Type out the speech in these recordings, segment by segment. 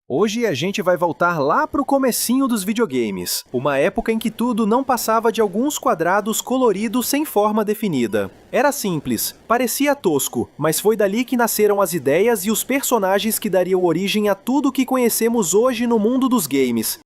Hoje a gente vai voltar lá pro comecinho dos videogames, uma época em que tudo não passava de alguns quadrados coloridos sem forma definida. Era simples, parecia tosco, mas foi dali que nasceram as ideias e os personagens que dariam origem a tudo que conhecemos hoje no mundo dos games.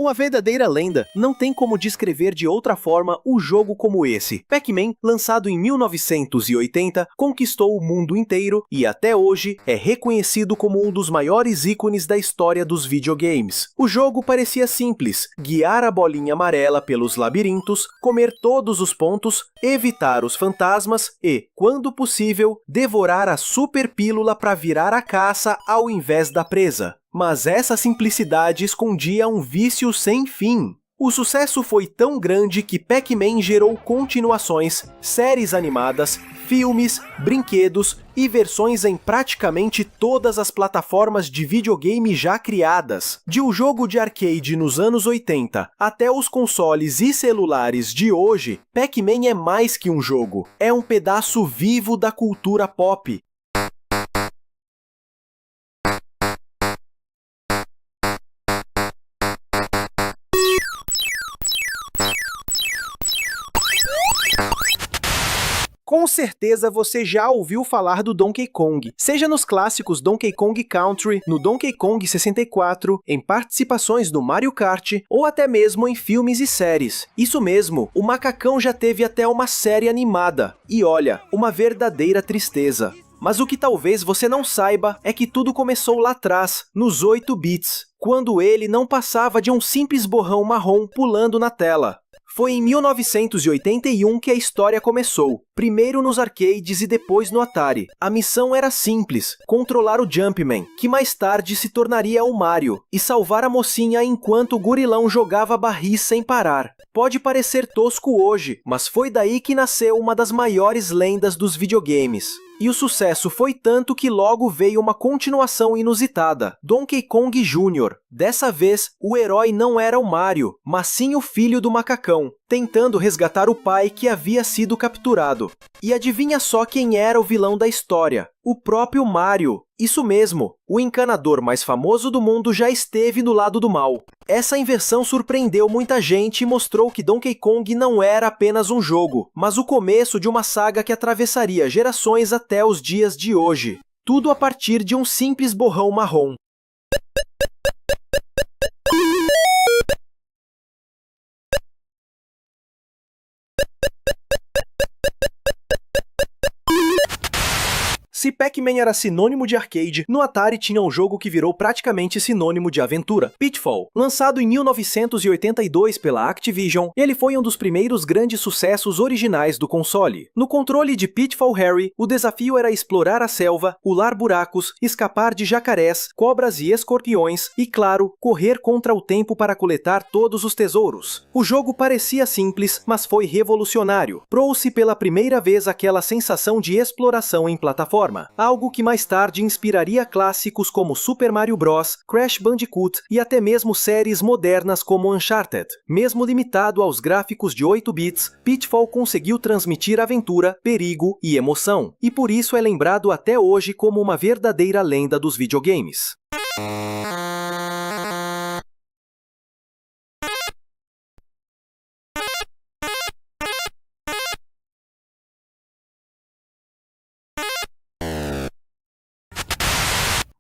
Uma verdadeira lenda, não tem como descrever de outra forma um jogo como esse. Pac-Man, lançado em 1980, conquistou o mundo inteiro e até hoje é reconhecido como um dos maiores ícones da história dos videogames. O jogo parecia simples, guiar a bolinha amarela pelos labirintos, comer todos os pontos, evitar os fantasmas e, quando possível, devorar a super pílula para virar a caça ao invés da presa. Mas essa simplicidade escondia um vício sem fim. O sucesso foi tão grande que Pac-Man gerou continuações, séries animadas, filmes, brinquedos e versões em praticamente todas as plataformas de videogame já criadas. De um jogo de arcade nos anos 80 até os consoles e celulares de hoje, Pac-Man é mais que um jogo. É um pedaço vivo da cultura pop. Com certeza você já ouviu falar do Donkey Kong, seja nos clássicos Donkey Kong Country, no Donkey Kong 64, em participações no Mario Kart ou até mesmo em filmes e séries. Isso mesmo, o macacão já teve até uma série animada. E olha, uma verdadeira tristeza. Mas o que talvez você não saiba é que tudo começou lá atrás, nos 8 bits, quando ele não passava de um simples borrão marrom pulando na tela. Foi em 1981 que a história começou, primeiro nos arcades e depois no Atari. A missão era simples, controlar o Jumpman, que mais tarde se tornaria o Mario, e salvar a mocinha enquanto o gorilão jogava barris sem parar. Pode parecer tosco hoje, mas foi daí que nasceu uma das maiores lendas dos videogames. E o sucesso foi tanto que logo veio uma continuação inusitada, Donkey Kong Jr. Dessa vez, o herói não era o Mario, mas sim o filho do macacão, tentando resgatar o pai que havia sido capturado. E adivinha só quem era o vilão da história? O próprio Mario. Isso mesmo, o encanador mais famoso do mundo já esteve no lado do mal. Essa inversão surpreendeu muita gente e mostrou que Donkey Kong não era apenas um jogo, mas o começo de uma saga que atravessaria gerações até os dias de hoje. Tudo a partir de um simples borrão marrom. Se Pac-Man era sinônimo de arcade, no Atari tinha um jogo que virou praticamente sinônimo de aventura, Pitfall. Lançado em 1982 pela Activision, ele foi um dos primeiros grandes sucessos originais do console. No controle de Pitfall Harry, o desafio era explorar a selva, pular buracos, escapar de jacarés, cobras e escorpiões e, claro, correr contra o tempo para coletar todos os tesouros. O jogo parecia simples, mas foi revolucionário. Trouxe pela primeira vez aquela sensação de exploração em plataforma. Algo que mais tarde inspiraria clássicos como Super Mario Bros., Crash Bandicoot e até mesmo séries modernas como Uncharted. Mesmo limitado aos gráficos de 8 bits, Pitfall conseguiu transmitir aventura, perigo e emoção, e por isso é lembrado até hoje como uma verdadeira lenda dos videogames.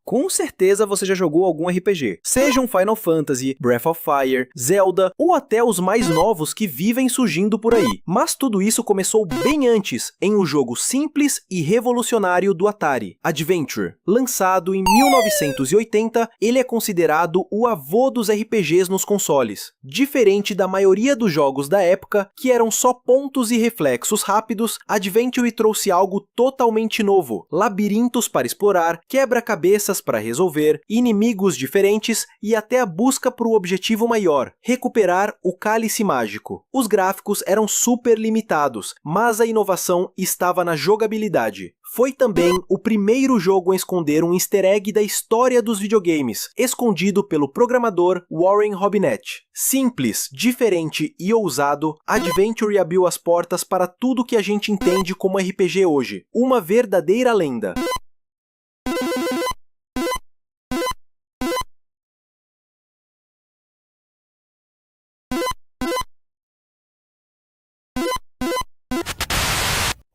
Com certeza você já jogou algum RPG, seja um Final Fantasy, Breath of Fire, Zelda ou até os mais novos que vivem surgindo por aí. Mas tudo isso começou bem antes, em um jogo simples e revolucionário do Atari, Adventure. Lançado em 1980, ele é considerado o avô dos RPGs nos consoles. Diferente da maioria dos jogos da época, que eram só pontos e reflexos rápidos, Adventure trouxe algo totalmente novo. Labirintos para explorar, quebra-cabeças puzzles para resolver, inimigos diferentes e até a busca por um objetivo maior, recuperar o cálice mágico. Os gráficos eram super limitados, mas a inovação estava na jogabilidade. Foi também o primeiro jogo a esconder um easter egg da história dos videogames, escondido pelo programador Warren Robinett. Simples, diferente e ousado, Adventure abriu as portas para tudo que a gente entende como RPG hoje. Uma verdadeira lenda.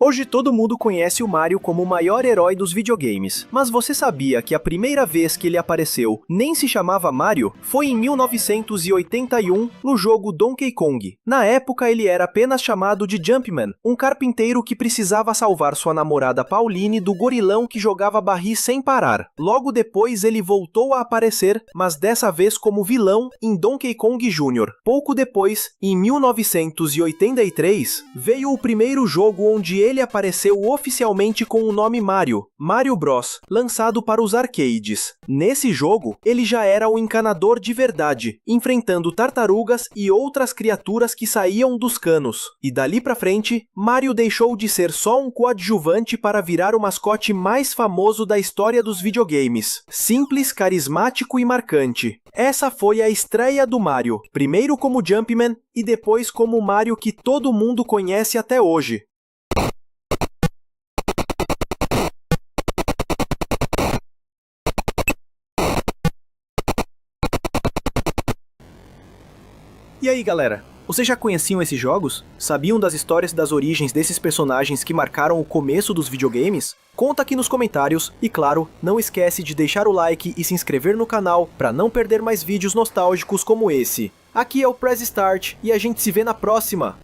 Hoje todo mundo conhece o Mario como o maior herói dos videogames, mas você sabia que a primeira vez que ele apareceu nem se chamava Mario? Foi em 1981, no jogo Donkey Kong. Na época ele era apenas chamado de Jumpman, um carpinteiro que precisava salvar sua namorada Pauline do gorilão que jogava barris sem parar. Logo depois ele voltou a aparecer, mas dessa vez como vilão em Donkey Kong Jr. Pouco depois, em 1983, veio o primeiro jogo onde ele apareceu oficialmente com o nome Mario, Mario Bros, lançado para os arcades. Nesse jogo, ele já era um encanador de verdade, enfrentando tartarugas e outras criaturas que saíam dos canos. E dali pra frente, Mario deixou de ser só um coadjuvante para virar o mascote mais famoso da história dos videogames. Simples, carismático e marcante. Essa foi a estreia do Mario, primeiro como Jumpman e depois como o Mario que todo mundo conhece até hoje. E aí galera, vocês já conheciam esses jogos? Sabiam das histórias e das origens desses personagens que marcaram o começo dos videogames? Conta aqui nos comentários e claro, não esquece de deixar o like e se inscrever no canal para não perder mais vídeos nostálgicos como esse. Aqui é o Press Start e a gente se vê na próxima!